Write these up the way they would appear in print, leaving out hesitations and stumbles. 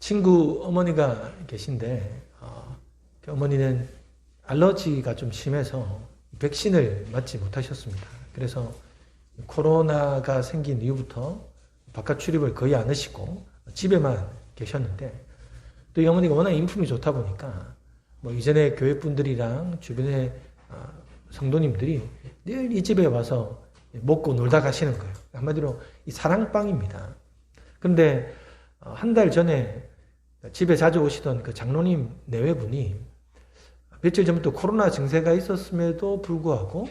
친구 어머니가 계신데 그 어머니는 알러지가 좀 심해서 백신을 맞지 못하셨습니다. 그래서 코로나가 생긴 이후부터 바깥 출입을 거의 안 하시고 집에만 계셨는데, 또 이 어머니가 워낙 인품이 좋다 보니까 뭐 이전에 교회 분들이랑 주변의 성도님들이 늘 이 집에 와서 먹고 놀다 가시는 거예요. 한마디로 이 사랑방입니다. 그런데 한 달 전에 집에 자주 오시던 그 장로님 내외분이 며칠 전부터 코로나 증세가 있었음에도 불구하고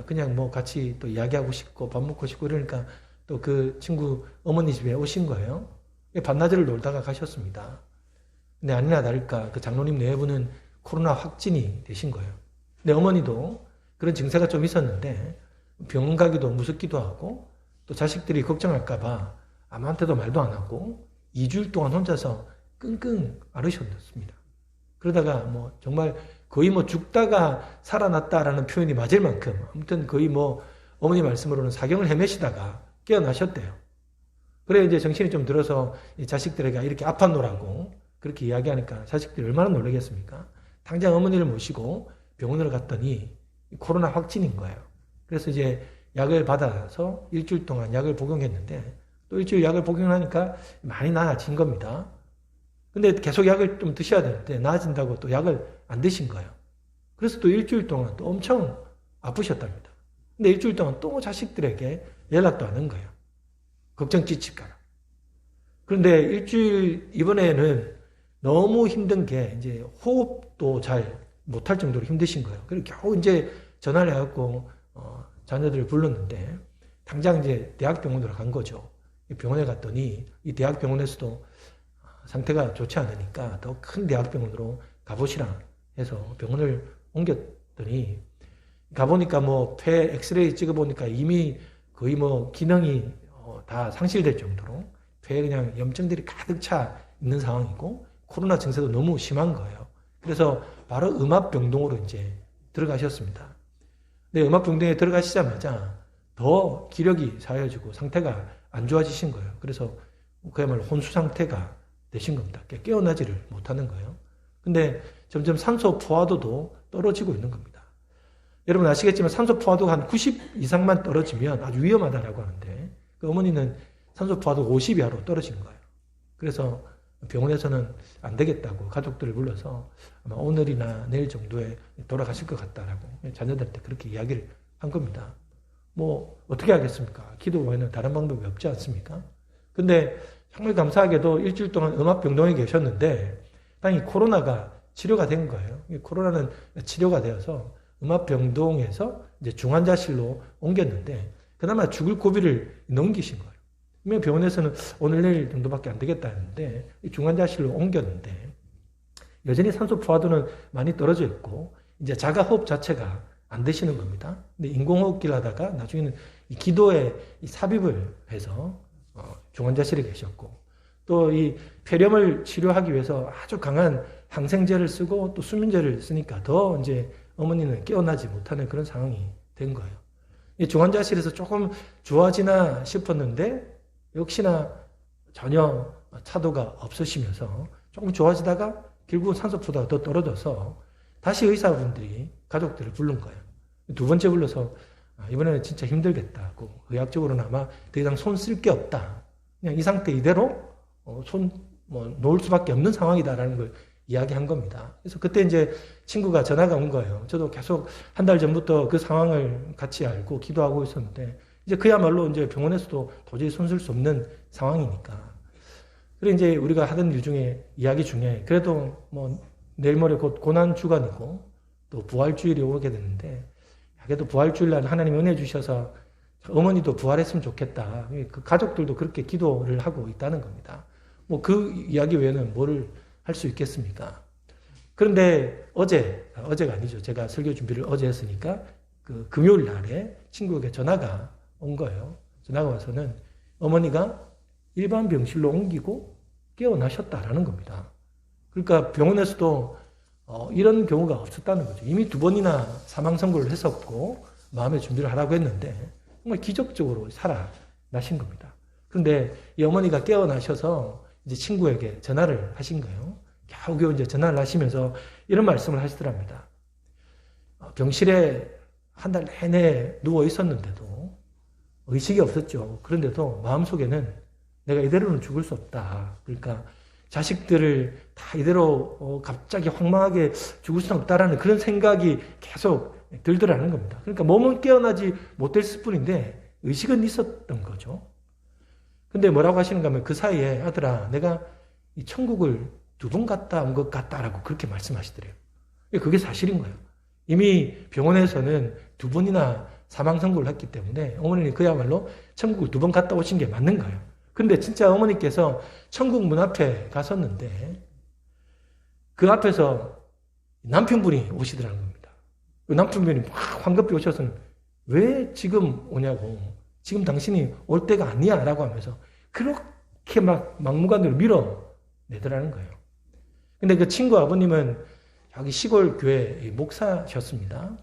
그냥 뭐 같이 또 이야기하고 싶고 밥 먹고 싶고 그러니까 또 그 친구 어머니 집에 오신 거예요. 반나절을 놀다가 가셨습니다. 근데 아니나 다를까 그 장로님 내외분은 코로나 확진이 되신 거예요. 근데 어머니도 그런 증세가 좀 있었는데 병원 가기도 무섭기도 하고 또 자식들이 걱정할까봐 아무한테도 말도 안 하고 2주일 동안 혼자서 끙끙 앓으셨습니다. 그러다가 뭐 정말 거의 뭐 죽다가 살아났다라는 표현이 맞을 만큼 아무튼 거의 뭐 어머니 말씀으로는 사경을 헤매시다가 깨어나셨대요. 그래 이제 정신이 좀 들어서 자식들에게 이렇게 아팠노라고 그렇게 이야기하니까 자식들이 얼마나 놀라겠습니까? 당장 어머니를 모시고 병원을 갔더니 코로나 확진인 거예요. 그래서 이제 약을 받아서 일주일 동안 약을 복용했는데 또 일주일 약을 복용하니까 많이 나아진 겁니다. 근데 계속 약을 좀 드셔야 되는데 나아진다고 또 약을 안 드신 거예요. 그래서 또 일주일 동안 또 엄청 아프셨답니다. 근데 일주일 동안 또 자식들에게 연락도 안 한 거예요. 걱정 찌칠까봐. 그런데 일주일 이번에는 너무 힘든 게 이제 호흡도 잘 못할 정도로 힘드신 거예요. 그리고 겨우 이제 전화를 해갖고 자녀들을 불렀는데 당장 이제 대학병원으로 간 거죠. 병원에 갔더니 이 대학병원에서도 상태가 좋지 않으니까 더 큰 대학병원으로 가보시라 해서 병원을 옮겼더니 가보니까 뭐 폐 엑스레이 찍어보니까 이미 거의 뭐 기능이 다 상실될 정도로 폐에 그냥 염증들이 가득 차 있는 상황이고 코로나 증세도 너무 심한 거예요. 그래서 바로 음압병동으로 이제 들어가셨습니다. 근데 음압병동에 들어가시자마자 더 기력이 사여지고 상태가 안 좋아지신 거예요. 그래서 그야말로 혼수 상태가 되신 겁니다. 깨어나지를 못하는 거예요. 근데 점점 산소 포화도도 떨어지고 있는 겁니다. 여러분 아시겠지만 산소 포화도가 한 90 이상만 떨어지면 아주 위험하다라고 하는데 그 어머니는 산소 포화도 50 이하로 떨어진 거예요. 그래서 병원에서는 안 되겠다고 가족들을 불러서 아마 오늘이나 내일 정도에 돌아가실 것 같다라고 자녀들한테 그렇게 이야기를 한 겁니다. 뭐 어떻게 하겠습니까? 기도 외에는 다른 방법이 없지 않습니까? 근데 정말 감사하게도 일주일 동안 음압병동에 계셨는데 다행히 코로나가 치료가 된 거예요. 코로나는 치료가 되어서 음압병동에서 이제 중환자실로 옮겼는데 그나마 죽을 고비를 넘기신 거예요. 분명 병원에서는 오늘 내일 정도밖에 안 되겠다 했는데 중환자실로 옮겼는데 여전히 산소 포화도는 많이 떨어져 있고 이제 자가 호흡 자체가 안 되시는 겁니다. 근데 인공호흡기를 하다가 나중에는 이 기도에 삽입을 해서 중환자실에 계셨고 또 이 폐렴을 치료하기 위해서 아주 강한 항생제를 쓰고 또 수면제를 쓰니까 더 이제 어머니는 깨어나지 못하는 그런 상황이 된 거예요. 이 중환자실에서 조금 좋아지나 싶었는데 역시나 전혀 차도가 없으시면서 조금 좋아지다가 결국은 산소포도가 더 떨어져서 다시 의사분들이 가족들을 부른 거예요. 두 번째 불러서 이번에는 진짜 힘들겠다고 의학적으로는 아마 더 이상 손 쓸 게 없다. 그냥 이 상태 이대로 놓을 수밖에 없는 상황이다라는 걸 이야기한 겁니다. 그래서 그때 이제 친구가 전화가 온 거예요. 저도 계속 한 달 전부터 그 상황을 같이 알고 기도하고 있었는데 이제 그야말로 이제 병원에서도 도저히 손 쓸 수 없는 상황이니까. 그래 이제 우리가 하던 일 중에 이야기 중에 그래도 뭐 내일 모레 곧 고난 주간이고 또 부활주일이 오게 되는데 그래도 부활주일날 하나님이 은혜 주셔서 어머니도 부활했으면 좋겠다. 그 가족들도 그렇게 기도를 하고 있다는 겁니다. 뭐 그 이야기 외에는 뭐를 할 수 있겠습니까? 그런데 어제가 아니죠. 제가 설교 준비를 어제 했으니까 그 금요일 날에 친구에게 전화가 온 거예요. 전화가 와서는 어머니가 일반 병실로 옮기고 깨어나셨다라는 겁니다. 그러니까 병원에서도 이런 경우가 없었다는 거죠. 이미 2번이나 사망 선고를 했었고 마음의 준비를 하라고 했는데 정말 기적적으로 살아나신 겁니다. 그런데 이 어머니가 깨어나셔서 이제 친구에게 전화를 하신 거예요. 겨우겨우 이제 전화를 하시면서 이런 말씀을 하시더랍니다. 병실에 한 달 내내 누워 있었는데도 의식이 없었죠. 그런데도 마음속에는 내가 이대로는 죽을 수 없다. 그러니까 자식들을 다 이대로 갑자기 황망하게 죽을 수는 없다라는 그런 생각이 계속 들더라는 겁니다. 그러니까 몸은 깨어나지 못했을 뿐인데 의식은 있었던 거죠. 근데 뭐라고 하시는가 하면 그 사이에 아들아 내가 이 천국을 2번 갔다 온 것 같다라고 그렇게 말씀하시더래요. 그게 사실인 거예요. 이미 병원에서는 2번이나 사망 선고를 했기 때문에 어머니는 그야말로 천국을 2번 갔다 오신 게 맞는 거예요. 근데 진짜 어머니께서 천국 문 앞에 갔었는데 그 앞에서 남편분이 오시더라는 겁니다. 그 남편분이 막 황급히 오셔서는 왜 지금 오냐고, 지금 당신이 올 때가 아니야 라고 하면서 그렇게 막 막무가내로 밀어내더라는 거예요. 근데 그 친구 아버님은 여기 시골 교회 목사셨습니다.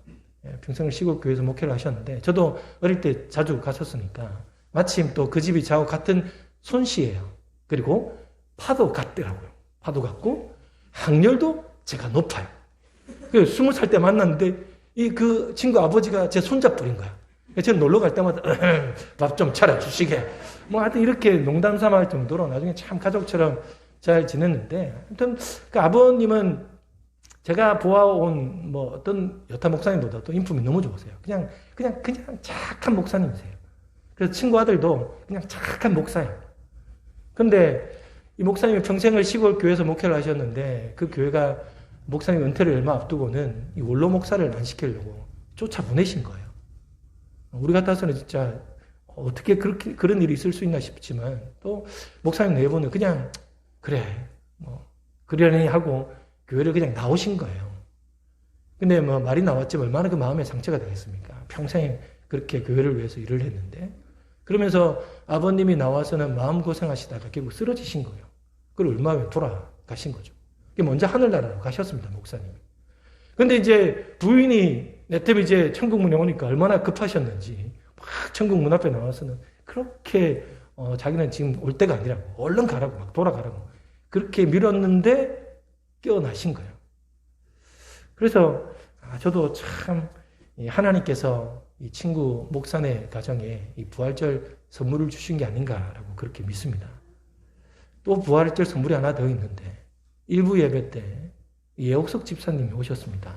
평생을 시골 교회에서 목회를 하셨는데 저도 어릴 때 자주 갔었으니까 마침 또 그 집이 저하고 같은 손씨예요. 그리고 파도 같더라고요. 파도 같고 학렬도 제가 높아요. 20살 때 만났는데 그 친구 아버지가 제 손잡버린 거야. 저는 놀러 갈 때마다 밥 좀 차려주시게 뭐 하여튼 이렇게 농담 삼아 할 정도로 나중에 참 가족처럼 잘 지냈는데 아무튼 그 아버님은 제가 보아온 뭐 어떤 여타 목사님보다도 인품이 너무 좋으세요. 그냥 착한 목사님이세요. 그래서 친구 아들도 그냥 착한 목사예요. 근데 이 목사님이 평생을 시골 교회에서 목회를 하셨는데 그 교회가 목사님 은퇴를 얼마 앞두고는 이 원로 목사를 안 시키려고 쫓아보내신 거예요. 우리 같아서는 진짜 어떻게 그런 일이 있을 수 있나 싶지만 또 목사님 내보는 그냥 그래 뭐 그러려니 하고 교회를 그냥 나오신 거예요. 근데 뭐 말이 나왔지만 얼마나 그 마음에 상처가 되겠습니까? 평생 그렇게 교회를 위해서 일을 했는데 그러면서 아버님이 나와서는 마음고생하시다가 결국 쓰러지신 거예요. 그리고 얼마 후에 돌아가신 거죠. 먼저 하늘나라로 가셨습니다, 목사님이. 근데 이제 부인이 내템 이제 천국 문에 오니까 얼마나 급하셨는지 막 천국 문 앞에 나와서는 그렇게 자기는 지금 올 때가 아니라고 얼른 가라고 막 돌아가라고 그렇게 밀었는데 깨어나신 거예요. 그래서 저도 참 하나님께서 이 친구 목사네 가정에 이 부활절 선물을 주신 게 아닌가라고 그렇게 믿습니다. 또 부활절 선물이 하나 더 있는데 일부 예배 때 예옥석 집사님이 오셨습니다.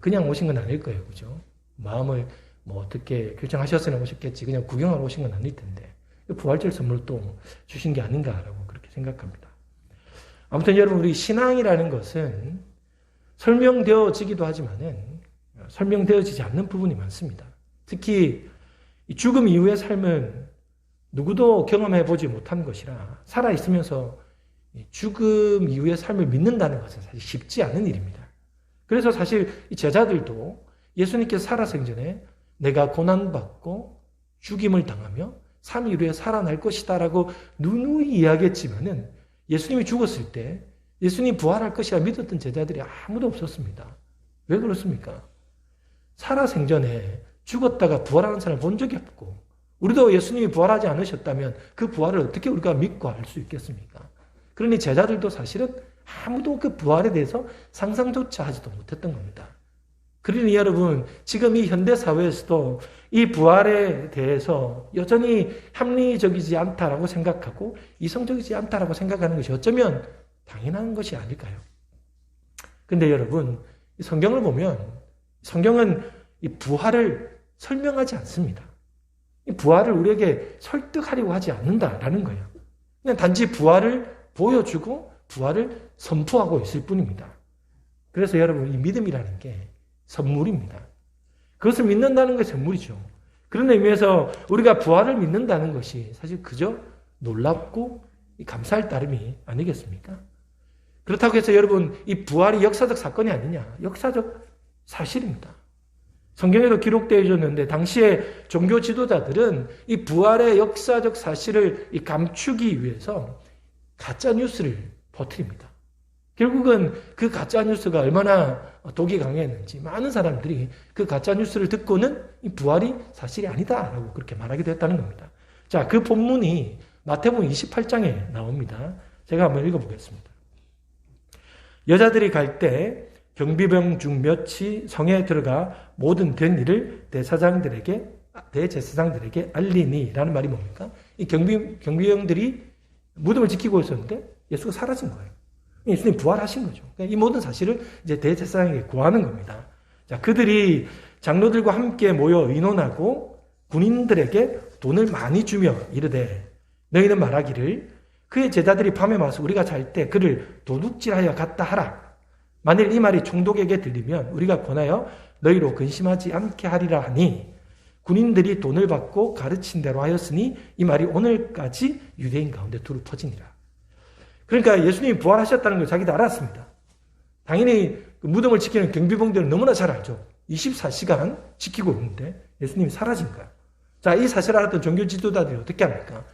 그냥 오신 건 아닐 거예요. 그죠? 마음을 뭐 어떻게 결정하셨으나 오셨겠지. 그냥 구경하러 오신 건 아닐 텐데 부활절 선물을 또 주신 게 아닌가라고 그렇게 생각합니다. 아무튼 여러분 우리 신앙이라는 것은 설명되어지기도 하지만은 설명되어지지 않는 부분이 많습니다. 특히 이 죽음 이후의 삶은 누구도 경험해보지 못한 것이라 살아있으면서 죽음 이후의 삶을 믿는다는 것은 사실 쉽지 않은 일입니다. 그래서 사실 이 제자들도 예수님께서 살아생 전에 내가 고난받고 죽임을 당하며 3일 후에 살아날 것이다 라고 누누이 이야기했지만은 예수님이 죽었을 때 예수님이 부활할 것이라 믿었던 제자들이 아무도 없었습니다. 왜 그렇습니까? 살아생전에 죽었다가 부활하는 사람을 본 적이 없고 우리도 예수님이 부활하지 않으셨다면 그 부활을 어떻게 우리가 믿고 알 수 있겠습니까? 그러니 제자들도 사실은 아무도 그 부활에 대해서 상상조차 하지도 못했던 겁니다. 그러니 여러분 지금 이 현대사회에서도 이 부활에 대해서 여전히 합리적이지 않다라고 생각하고 이성적이지 않다라고 생각하는 것이 어쩌면 당연한 것이 아닐까요? 근데 여러분 성경을 보면 성경은 이 부활을 설명하지 않습니다. 이 부활을 우리에게 설득하려고 하지 않는다라는 거예요. 그냥 단지 부활을 보여주고 부활을 선포하고 있을 뿐입니다. 그래서 여러분 이 믿음이라는 게 선물입니다. 그것을 믿는다는 것이 선물이죠. 그런 의미에서 우리가 부활을 믿는다는 것이 사실 그저 놀랍고 감사할 따름이 아니겠습니까? 그렇다고 해서 여러분 이 부활이 역사적 사건이 아니냐? 역사적 사실입니다. 성경에도 기록되어 있었는데 당시에 종교 지도자들은 이 부활의 역사적 사실을 감추기 위해서 가짜 뉴스를 퍼뜨립니다. 결국은 그 가짜 뉴스가 얼마나 독이 강했는지 많은 사람들이 그 가짜 뉴스를 듣고는 이 부활이 사실이 아니다라고 그렇게 말하기도 했다는 겁니다. 자, 그 본문이 마태복음 28장에 나옵니다. 제가 한번 읽어보겠습니다. 여자들이 갈 때 경비병 중 몇이 성에 들어가 모든 된 일을 대제사장들에게 알리니라는 말이 뭡니까? 이 경비병들이 무덤을 지키고 있었는데 예수가 사라진 거예요. 예수님 부활하신 거죠. 그러니까 이 모든 사실을 이제 대제사장에게 구하는 겁니다. 자, 그들이 장로들과 함께 모여 의논하고 군인들에게 돈을 많이 주며 이르되 너희는 말하기를 그의 제자들이 밤에 와서 우리가 잘 때 그를 도둑질하여 갔다 하라. 만일 이 말이 총독에게 들리면 우리가 권하여 너희로 근심하지 않게 하리라 하니 군인들이 돈을 받고 가르친 대로 하였으니 이 말이 오늘까지 유대인 가운데 두루 퍼지니라. 그러니까 예수님이 부활하셨다는 걸 자기도 알았습니다. 당연히 그 무덤을 지키는 경비병들은 너무나 잘 알죠. 24시간 지키고 있는데 예수님이 사라진 거야. 자, 이 사실을 알았던 종교 지도자들이 어떻게 합니까?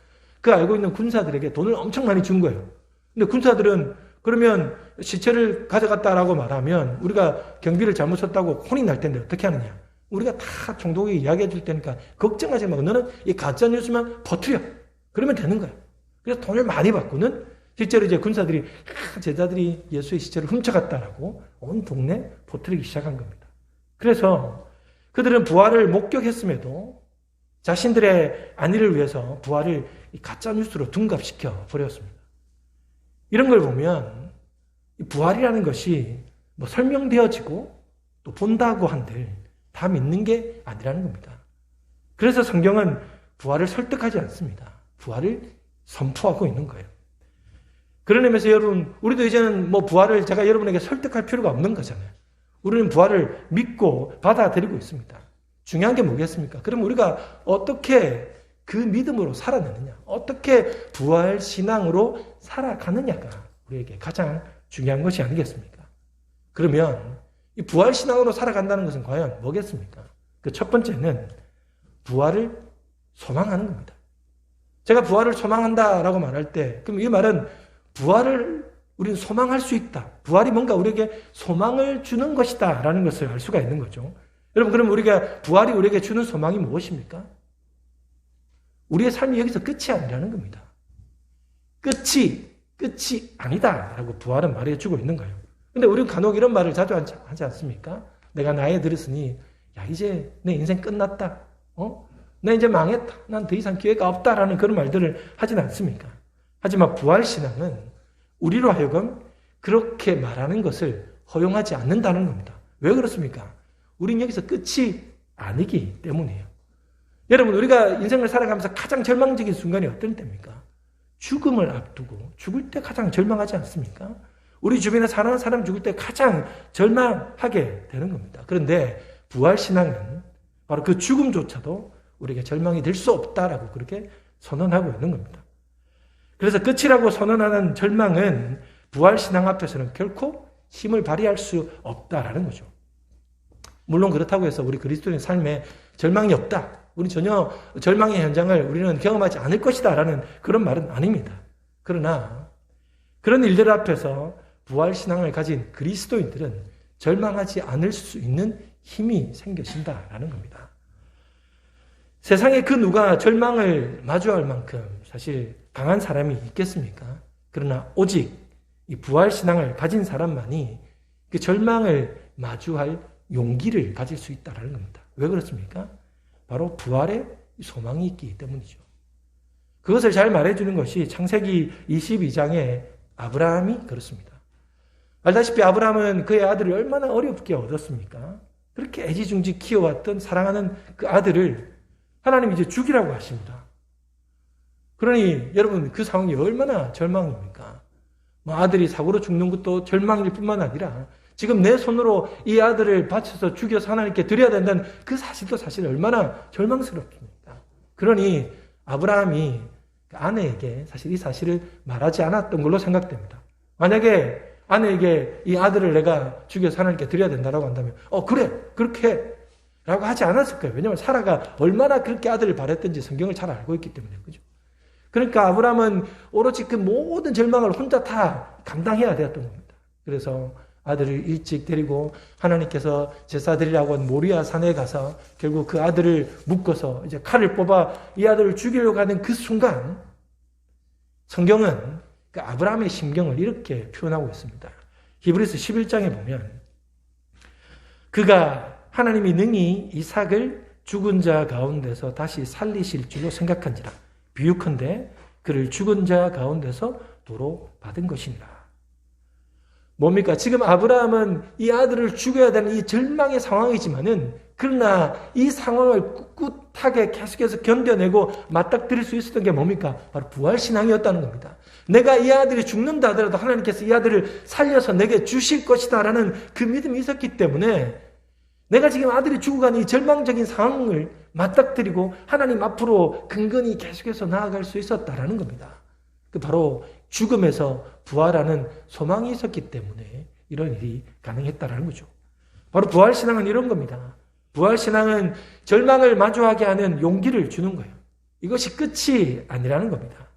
그 알고 있는 군사들에게 돈을 엄청 많이 준 거예요. 근데 군사들은 그러면 시체를 가져갔다라고 말하면 우리가 경비를 잘못 썼다고 혼이 날 텐데 어떻게 하느냐? 우리가 다 총독에게 이야기해 줄 테니까 걱정하지 말고 너는 이 가짜 뉴스만 퍼뜨려. 그러면 되는 거야. 그래서 돈을 많이 받고는 실제로 이제 군사들이 제자들이 예수의 시체를 훔쳐갔다라고 온 동네 퍼뜨리기 시작한 겁니다. 그래서 그들은 부활을 목격했음에도 자신들의 안위를 위해서 부활을 가짜 뉴스로 둔갑시켜 버렸습니다. 이런 걸 보면 부활이라는 것이 뭐 설명되어지고 또 본다고 한들 다 믿는 게 아니라는 겁니다. 그래서 성경은 부활을 설득하지 않습니다. 부활을 선포하고 있는 거예요. 그런 의미에서 여러분, 우리도 이제는 뭐 부활을 제가 여러분에게 설득할 필요가 없는 거잖아요. 우리는 부활을 믿고 받아들이고 있습니다. 중요한 게 뭐겠습니까? 그럼 우리가 어떻게 그 믿음으로 살아내느냐, 어떻게 부활 신앙으로 살아가느냐가 우리에게 가장 중요한 것이 아니겠습니까? 그러면 이 부활 신앙으로 살아간다는 것은 과연 뭐겠습니까? 그 첫 번째는 부활을 소망하는 겁니다. 제가 부활을 소망한다라고 말할 때, 그럼 이 말은 부활을 우리는 소망할 수 있다. 부활이 뭔가 우리에게 소망을 주는 것이다 라는 것을 알 수가 있는 거죠. 여러분, 그럼 부활이 우리에게 주는 소망이 무엇입니까? 우리의 삶이 여기서 끝이 아니라는 겁니다. 끝이 아니다 라고 부활은 말해주고 있는 거예요. 근데 우리는 간혹 이런 말을 자주 하지 않습니까? 내가 나이에 들었으니 야, 이제 내 인생 끝났다. 나 이제 망했다. 난 더 이상 기회가 없다라는 그런 말들을 하진 않습니까? 하지만 부활신앙은 우리로 하여금 그렇게 말하는 것을 허용하지 않는다는 겁니다. 왜 그렇습니까? 우린 여기서 끝이 아니기 때문이에요. 여러분, 우리가 인생을 살아가면서 가장 절망적인 순간이 어떤 때입니까? 죽음을 앞두고 죽을 때 가장 절망하지 않습니까? 우리 주변에 사랑하는 사람 죽을 때 가장 절망하게 되는 겁니다. 그런데 부활신앙은 바로 그 죽음조차도 우리에게 절망이 될 수 없다라고 그렇게 선언하고 있는 겁니다. 그래서 끝이라고 선언하는 절망은 부활신앙 앞에서는 결코 힘을 발휘할 수 없다라는 거죠. 물론 그렇다고 해서 우리 그리스도인 삶에 절망이 없다. 우리 전혀 절망의 현장을 우리는 경험하지 않을 것이다 라는 그런 말은 아닙니다. 그러나 그런 일들 앞에서 부활신앙을 가진 그리스도인들은 절망하지 않을 수 있는 힘이 생겨진다라는 겁니다. 세상에 그 누가 절망을 마주할 만큼 사실 강한 사람이 있겠습니까? 그러나 오직 이 부활신앙을 가진 사람만이 그 절망을 마주할 용기를 가질 수 있다는 겁니다. 왜 그렇습니까? 바로 부활의 소망이 있기 때문이죠. 그것을 잘 말해주는 것이 창세기 22장의 아브라함이 그렇습니다. 알다시피 아브라함은 그의 아들을 얼마나 어렵게 얻었습니까? 그렇게 애지중지 키워왔던 사랑하는 그 아들을 하나님이 이제 죽이라고 하십니다. 그러니 여러분, 그 상황이 얼마나 절망입니까? 뭐 아들이 사고로 죽는 것도 절망일 뿐만 아니라 지금 내 손으로 이 아들을 바쳐서 죽여서 하나님께 드려야 된다는 그 사실도 사실 얼마나 절망스럽습니까? 그러니 아브라함이 아내에게 사실 이 사실을 말하지 않았던 걸로 생각됩니다. 만약에 아내에게 이 아들을 내가 죽여서 하나님께 드려야 된다고 한다면 그래 그렇게 라고 하지 않았을 거예요. 왜냐하면 사라가 얼마나 그렇게 아들을 바랬던지 성경을 잘 알고 있기 때문에. 그죠? 그러니까 아브라함은 오로지 그 모든 절망을 혼자 다 감당해야 되었던 겁니다. 그래서 아들을 일찍 데리고 하나님께서 제사 드리라고 한 모리아 산에 가서 결국 그 아들을 묶어서 이제 칼을 뽑아 이 아들을 죽이려고 하는 그 순간 성경은 그 아브라함의 심경을 이렇게 표현하고 있습니다. 히브리서 11장에 보면 그가 하나님이 능히 이삭을 죽은 자 가운데서 다시 살리실 줄로 생각한지라. 비유컨대 그를 죽은 자 가운데서 도로 받은 것이니라. 뭡니까? 지금 아브라함은 이 아들을 죽여야 되는 이 절망의 상황이지만은 그러나 이 상황을 꿋꿋하게 계속해서 견뎌내고 맞닥뜨릴 수 있었던 게 뭡니까? 바로 부활신앙이었다는 겁니다. 내가 이 아들이 죽는다 하더라도 하나님께서 이 아들을 살려서 내게 주실 것이다 라는 그 믿음이 있었기 때문에 내가 지금 아들이 죽어가는 이 절망적인 상황을 맞닥뜨리고 하나님 앞으로 근근히 계속해서 나아갈 수 있었다라는 겁니다. 그 바로 죽음에서 부활하는 소망이 있었기 때문에 이런 일이 가능했다라는 거죠. 바로 부활신앙은 이런 겁니다. 부활신앙은 절망을 마주하게 하는 용기를 주는 거예요. 이것이 끝이 아니라는 겁니다.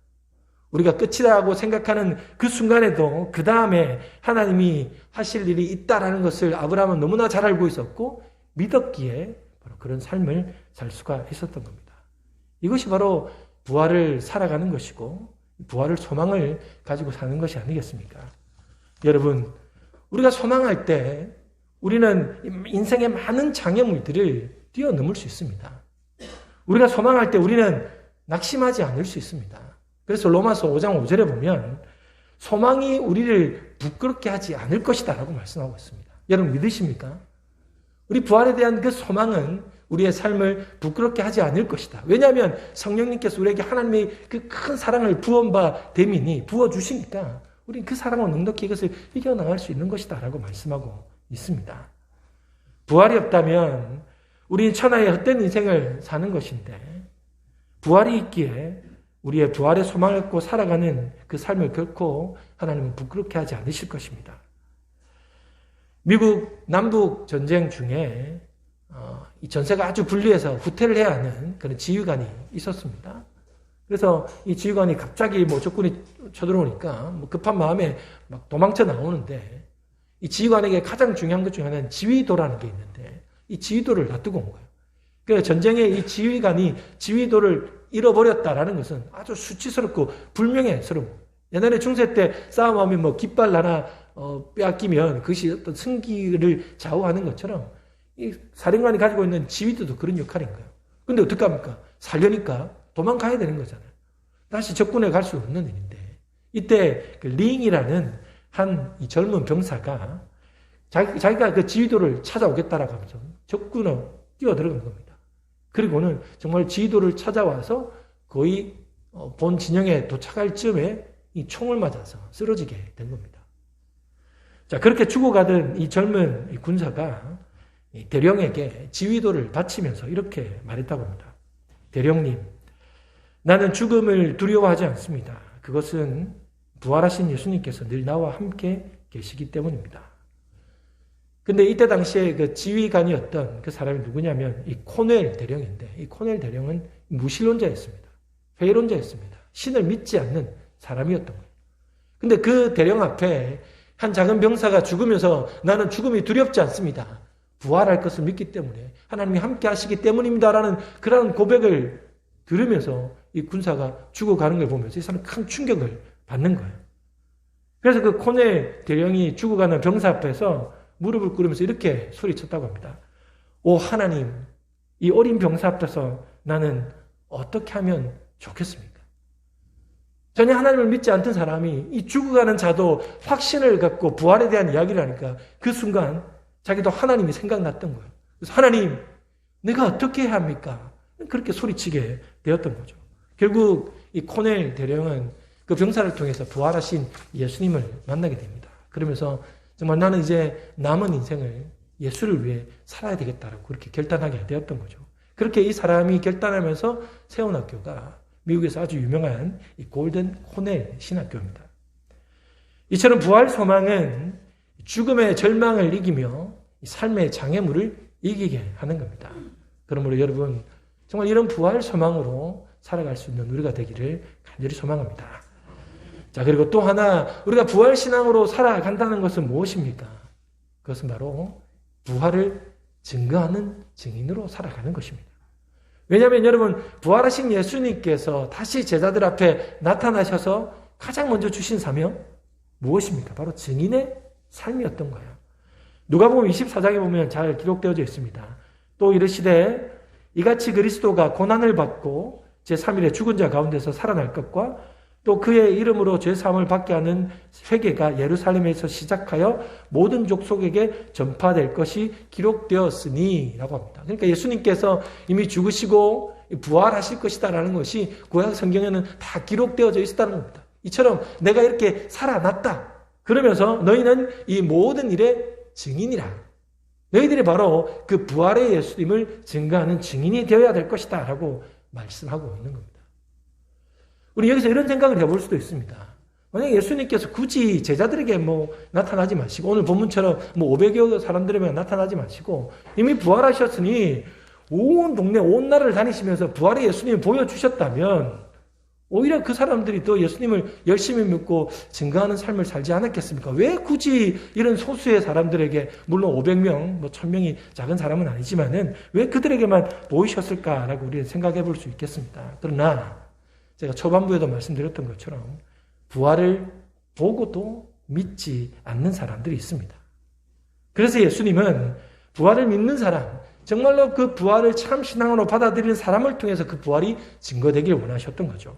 우리가 끝이라고 생각하는 그 순간에도 그 다음에 하나님이 하실 일이 있다라는 것을 아브라함은 너무나 잘 알고 있었고 믿었기에 바로 그런 삶을 살 수가 있었던 겁니다. 이것이 바로 부활을 살아가는 것이고 부활을 소망을 가지고 사는 것이 아니겠습니까? 여러분, 우리가 소망할 때 우리는 인생의 많은 장애물들을 뛰어넘을 수 있습니다. 우리가 소망할 때 우리는 낙심하지 않을 수 있습니다. 그래서 로마서 5장 5절에 보면 소망이 우리를 부끄럽게 하지 않을 것이다 라고 말씀하고 있습니다. 여러분 믿으십니까? 우리 부활에 대한 그 소망은 우리의 삶을 부끄럽게 하지 않을 것이다. 왜냐하면 성령님께서 우리에게 하나님의 그 큰 사랑을 부어바 됨이니 부어주시니까 우리는 그 사랑을 넉넉히 이것을 이겨나갈 수 있는 것이다 라고 말씀하고 있습니다. 부활이 없다면 우리는 천하의 헛된 인생을 사는 것인데 부활이 있기에 우리의 부활의 소망을 갖고 살아가는 그 삶을 결코 하나님은 부끄럽게 하지 않으실 것입니다. 미국 남북 전쟁 중에 이 전세가 아주 불리해서 후퇴를 해야 하는 그런 지휘관이 있었습니다. 그래서 이 지휘관이 갑자기 적군이 쳐들어오니까 급한 마음에 막 도망쳐 나오는데 이 지휘관에게 가장 중요한 것 중에 하나는 지휘도라는 게 있는데 이 지휘도를 놔두고 온 거예요. 그러니까 전쟁에 이 지휘관이 지휘도를 잃어버렸다라는 것은 아주 수치스럽고 불명예스러운 거예요. 옛날에 중세 때 싸움하면 깃발 하나 빼앗기면 그것이 어떤 승기를 좌우하는 것처럼 이 사령관이 가지고 있는 지휘도도 그런 역할인 거예요. 근데 어떡합니까? 살려니까 도망가야 되는 거잖아요. 다시 적군에 갈 수 없는 일인데 이때 그 링이라는 한 이 젊은 병사가 자기가 그 지휘도를 찾아오겠다라고 하면서 적군으로 뛰어들어간 겁니다. 그리고는 정말 지휘도를 찾아와서 거의 본 진영에 도착할 즈음에 이 총을 맞아서 쓰러지게 된 겁니다. 자, 그렇게 죽어가던 이 젊은 이 군사가 이 대령에게 지휘도를 바치면서 이렇게 말했다고 합니다. 대령님, 나는 죽음을 두려워하지 않습니다. 그것은 부활하신 예수님께서 늘 나와 함께 계시기 때문입니다. 근데 이때 당시에 그 지휘관이었던 그 사람이 누구냐면 이 코넬 대령인데 이 코넬 대령은 무신론자였습니다. 회의론자였습니다. 신을 믿지 않는 사람이었던 거예요. 근데 그 대령 앞에 한 작은 병사가 죽으면서 나는 죽음이 두렵지 않습니다. 부활할 것을 믿기 때문에 하나님이 함께 하시기 때문입니다라는 그런 고백을 들으면서 이 군사가 죽어가는 걸 보면서 이 사람은 큰 충격을 받는 거예요. 그래서 그 코넬 대령이 죽어가는 병사 앞에서 무릎을 꿇으면서 이렇게 소리쳤다고 합니다. 오 하나님, 이 어린 병사 앞에서 나는 어떻게 하면 좋겠습니까? 전혀 하나님을 믿지 않던 사람이 이 죽어가는 자도 확신을 갖고 부활에 대한 이야기를 하니까 그 순간 자기도 하나님이 생각났던 거예요. 그래서 하나님, 내가 어떻게 해야 합니까? 그렇게 소리치게 되었던 거죠. 결국 이 코넬 대령은 그 병사를 통해서 부활하신 예수님을 만나게 됩니다. 그러면서 정말 나는 이제 남은 인생을 예수를 위해 살아야 되겠다라고 그렇게 결단하게 되었던 거죠. 그렇게 이 사람이 결단하면서 세운 학교가 미국에서 아주 유명한 이 골든 코넬 신학교입니다. 이처럼 부활 소망은 죽음의 절망을 이기며 삶의 장애물을 이기게 하는 겁니다. 그러므로 여러분 정말 이런 부활 소망으로 살아갈 수 있는 우리가 되기를 간절히 소망합니다. 자, 그리고 또 하나 우리가 부활 신앙으로 살아간다는 것은 무엇입니까? 그것은 바로 부활을 증거하는 증인으로 살아가는 것입니다. 왜냐하면 여러분 부활하신 예수님께서 다시 제자들 앞에 나타나셔서 가장 먼저 주신 사명 무엇입니까? 바로 증인의 삶이었던 거예요. 누가복음 24장에 보면 잘 기록되어져 있습니다. 또 이르시되 이같이 그리스도가 고난을 받고 제3일에 죽은 자 가운데서 살아날 것과 또 그의 이름으로 죄사함을 받게 하는 회개가 예루살렘에서 시작하여 모든 족속에게 전파될 것이 기록되었으니 라고 합니다. 그러니까 예수님께서 이미 죽으시고 부활하실 것이다 라는 것이 구약 성경에는 다 기록되어져 있었다는 겁니다. 이처럼 내가 이렇게 살아났다. 그러면서 너희는 이 모든 일의 증인이라. 너희들이 바로 그 부활의 예수님을 증거하는 증인이 되어야 될 것이다 라고 말씀하고 있는 겁니다. 우리 여기서 이런 생각을 해볼 수도 있습니다. 만약 예수님께서 굳이 제자들에게 나타나지 마시고 오늘 본문처럼 500여 사람들에게 나타나지 마시고 이미 부활하셨으니 온 동네 온 나라를 다니시면서 부활의 예수님을 보여주셨다면 오히려 그 사람들이 또 예수님을 열심히 믿고 증거하는 삶을 살지 않았겠습니까? 왜 굳이 이런 소수의 사람들에게, 물론 500명, 1000명이 작은 사람은 아니지만은 왜 그들에게만 보이셨을까라고 우리는 생각해 볼 수 있겠습니다. 그러나 제가 초반부에도 말씀드렸던 것처럼 부활을 보고도 믿지 않는 사람들이 있습니다. 그래서 예수님은 부활을 믿는 사람, 정말로 그 부활을 참 신앙으로 받아들이는 사람을 통해서 그 부활이 증거되길 원하셨던 거죠.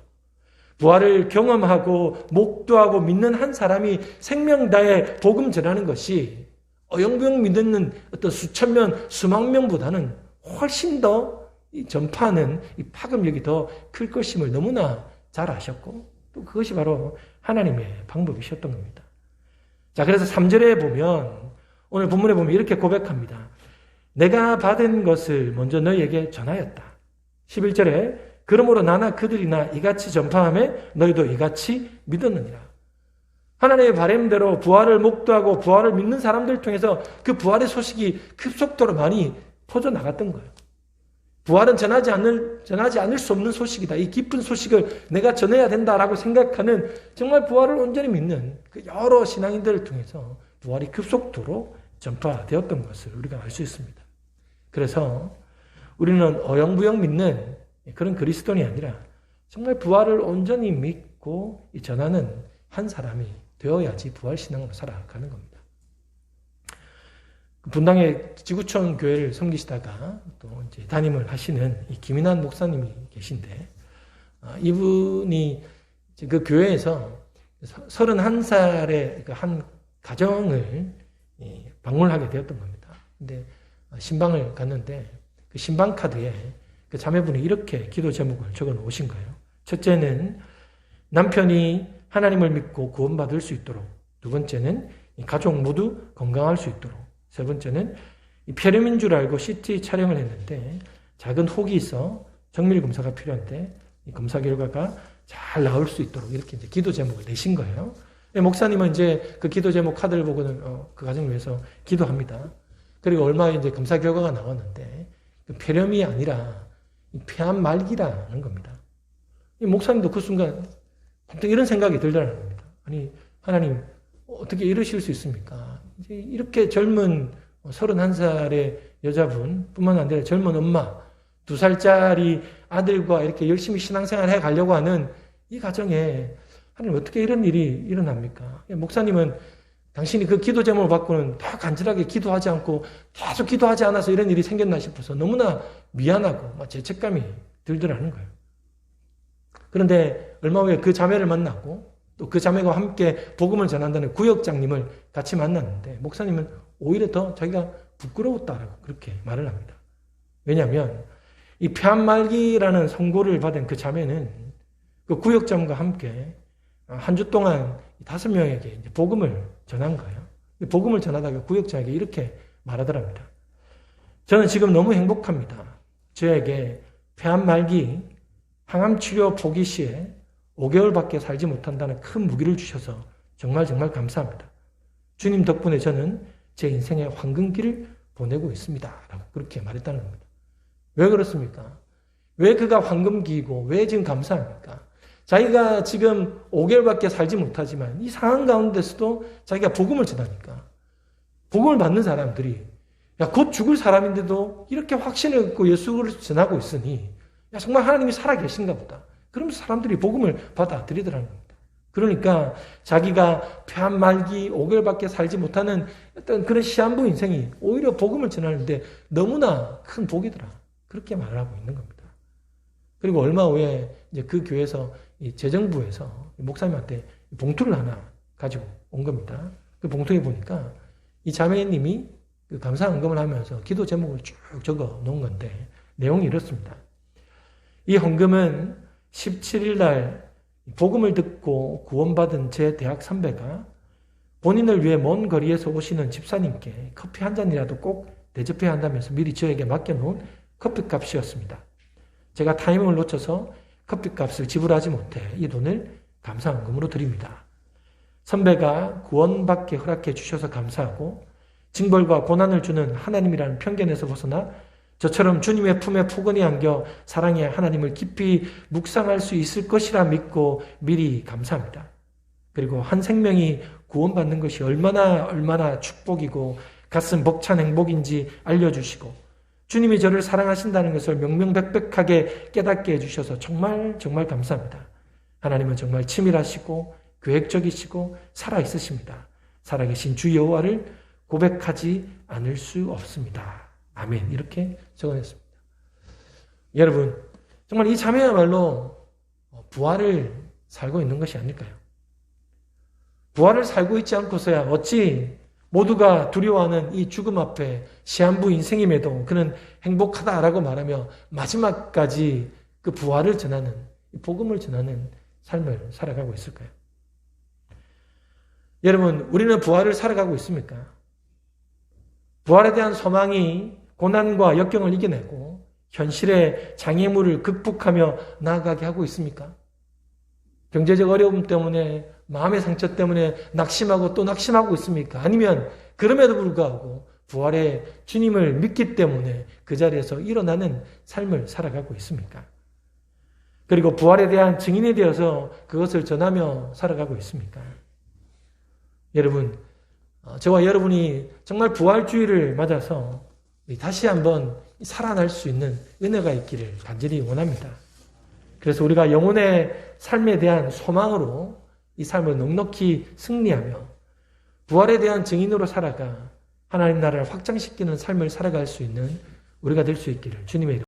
부활을 경험하고 목도하고 믿는 한 사람이 생명 다해 복음 전하는 것이 어영부영 믿는 어떤 수천 명, 수만 명보다는 훨씬 더 전파하는 이 파급력이 더 클 것임을 너무나 잘 아셨고 또 그것이 바로 하나님의 방법이셨던 겁니다. 자, 그래서 3절에 보면 오늘 본문에 보면 이렇게 고백합니다. 내가 받은 것을 먼저 너희에게 전하였다. 11절에 그러므로 나나 그들이나 이같이 전파하며 너희도 이같이 믿었느니라. 하나님의 바람대로 부활을 목도하고 부활을 믿는 사람들 통해서 그 부활의 소식이 급속도로 많이 퍼져나갔던 거예요. 부활은 전하지 않을 수 없는 소식이다. 이 깊은 소식을 내가 전해야 된다라고 생각하는 정말 부활을 온전히 믿는 그 여러 신앙인들을 통해서 부활이 급속도로 전파되었던 것을 우리가 알 수 있습니다. 그래서 우리는 어영부영 믿는 그런 그리스도인이 아니라 정말 부활을 온전히 믿고 전하는 한 사람이 되어야지 부활신앙으로 살아가는 겁니다. 분당의 지구촌 교회를 섬기시다가 또 이제 담임을 하시는 이 김인환 목사님이 계신데, 이분이 그 교회에서 31살의 한 가정을 방문하게 되었던 겁니다. 근데 신방을 갔는데 그 신방 카드에 그 자매분이 이렇게 기도 제목을 적어 놓으신 거예요. 첫째는 남편이 하나님을 믿고 구원받을 수 있도록, 두 번째는 가족 모두 건강할 수 있도록, 세 번째는 폐렴인 줄 알고 CT 촬영을 했는데 작은 혹이 있어 정밀 검사가 필요한데 이 검사 결과가 잘 나올 수 있도록 이렇게 이제 기도 제목을 내신 거예요. 목사님은 이제 그 기도 제목 카드를 보고는 그 가정을 위해서 기도합니다. 그리고 얼마 이제 검사 결과가 나왔는데 그 폐렴이 아니라 폐암 말기라는 겁니다. 이 목사님도 그 순간 갑자기 이런 생각이 들더라는 겁니다. 아니 하나님 어떻게 이러실 수 있습니까? 이제 이렇게 젊은 31살의 여자분 뿐만 아니라 젊은 엄마 2살짜리 아들과 이렇게 열심히 신앙생활 해 가려고 하는 이 가정에 하나님 어떻게 이런 일이 일어납니까? 목사님은 당신이 그 기도 제목을 받고는 더 간절하게 기도하지 않고 계속 기도하지 않아서 이런 일이 생겼나 싶어서 너무나 미안하고 죄책감이 들더라는 거예요. 그런데 얼마 후에 그 자매를 만나고 또 그 자매가 함께 복음을 전한다는 구역장님을 같이 만났는데 목사님은 오히려 더 자기가 부끄러웠다라고 그렇게 말을 합니다. 왜냐하면 이 폐암 말기라는 선고를 받은 그 자매는 그 구역장과 함께 한 주 동안 5명에게 복음을 전한 거예요. 복음을 전하다가 구역장에게 이렇게 말하더랍니다. 저는 지금 너무 행복합니다. 저에게 폐암 말기 항암 치료 포기 시에 5개월밖에 살지 못한다는 큰 무기를 주셔서 정말 감사합니다. 주님 덕분에 저는 제 인생의 황금기를 보내고 있습니다. 라고 그렇게 말했다는 겁니다. 왜 그렇습니까? 왜 그가 황금기이고 왜 지금 감사합니까? 자기가 지금 5개월밖에 살지 못하지만 이 상황 가운데서도 자기가 복음을 전하니까 복음을 받는 사람들이 곧 죽을 사람인데도 이렇게 확신을 갖고 예수를 전하고 있으니 정말 하나님이 살아계신가 보다. 그러면서 사람들이 복음을 받아들이더라는 겁니다. 그러니까 자기가 폐암 말기 5개월밖에 살지 못하는 어떤 그런 시한부 인생이 오히려 복음을 전하는데 너무나 큰 복이더라. 그렇게 말을 하고 있는 겁니다. 그리고 얼마 후에 이제 그 교회에서 이 재정부에서 목사님한테 봉투를 하나 가지고 온 겁니다. 그 봉투에 보니까 이 자매님이 그 감사헌금을 하면서 기도 제목을 쭉 적어 놓은 건데 내용이 이렇습니다. 이 헌금은 17일 날 복음을 듣고 구원받은 제 대학 선배가 본인을 위해 먼 거리에서 오시는 집사님께 커피 한 잔이라도 꼭 대접해야 한다면서 미리 저에게 맡겨놓은 커피값이었습니다. 제가 타이밍을 놓쳐서 커피값을 지불하지 못해 이 돈을 감사헌금으로 드립니다. 선배가 구원받게 허락해 주셔서 감사하고 징벌과 고난을 주는 하나님이라는 편견에서 벗어나 저처럼 주님의 품에 포근히 안겨 사랑의 하나님을 깊이 묵상할 수 있을 것이라 믿고 미리 감사합니다. 그리고 한 생명이 구원받는 것이 얼마나 축복이고 가슴 벅찬 행복인지 알려주시고 주님이 저를 사랑하신다는 것을 명명백백하게 깨닫게 해주셔서 정말 감사합니다. 하나님은 정말 치밀하시고 계획적이시고 살아있으십니다. 살아계신 주 여호와를 고백하지 않을 수 없습니다. 아멘. 이렇게 적어냈습니다. 여러분, 정말 이 자매야말로 부활을 살고 있는 것이 아닐까요? 부활을 살고 있지 않고서야 어찌 모두가 두려워하는 이 죽음 앞에 시한부 인생임에도 그는 행복하다라고 말하며 마지막까지 그 부활을 전하는, 복음을 전하는 삶을 살아가고 있을까요? 여러분, 우리는 부활을 살아가고 있습니까? 부활에 대한 소망이 고난과 역경을 이겨내고 현실의 장애물을 극복하며 나아가게 하고 있습니까? 경제적 어려움 때문에 마음의 상처 때문에 낙심하고 또 낙심하고 있습니까? 아니면 그럼에도 불구하고 부활의 주님을 믿기 때문에 그 자리에서 일어나는 삶을 살아가고 있습니까? 그리고 부활에 대한 증인이 되어서 그것을 전하며 살아가고 있습니까? 여러분, 저와 여러분이 정말 부활주의를 맞아서 다시 한번 살아날 수 있는 은혜가 있기를 간절히 원합니다. 그래서 우리가 영혼의 삶에 대한 소망으로 이 삶을 넉넉히 승리하며 부활에 대한 증인으로 살아가 하나님 나라를 확장시키는 삶을 살아갈 수 있는 우리가 될 수 있기를 주님의 이름으로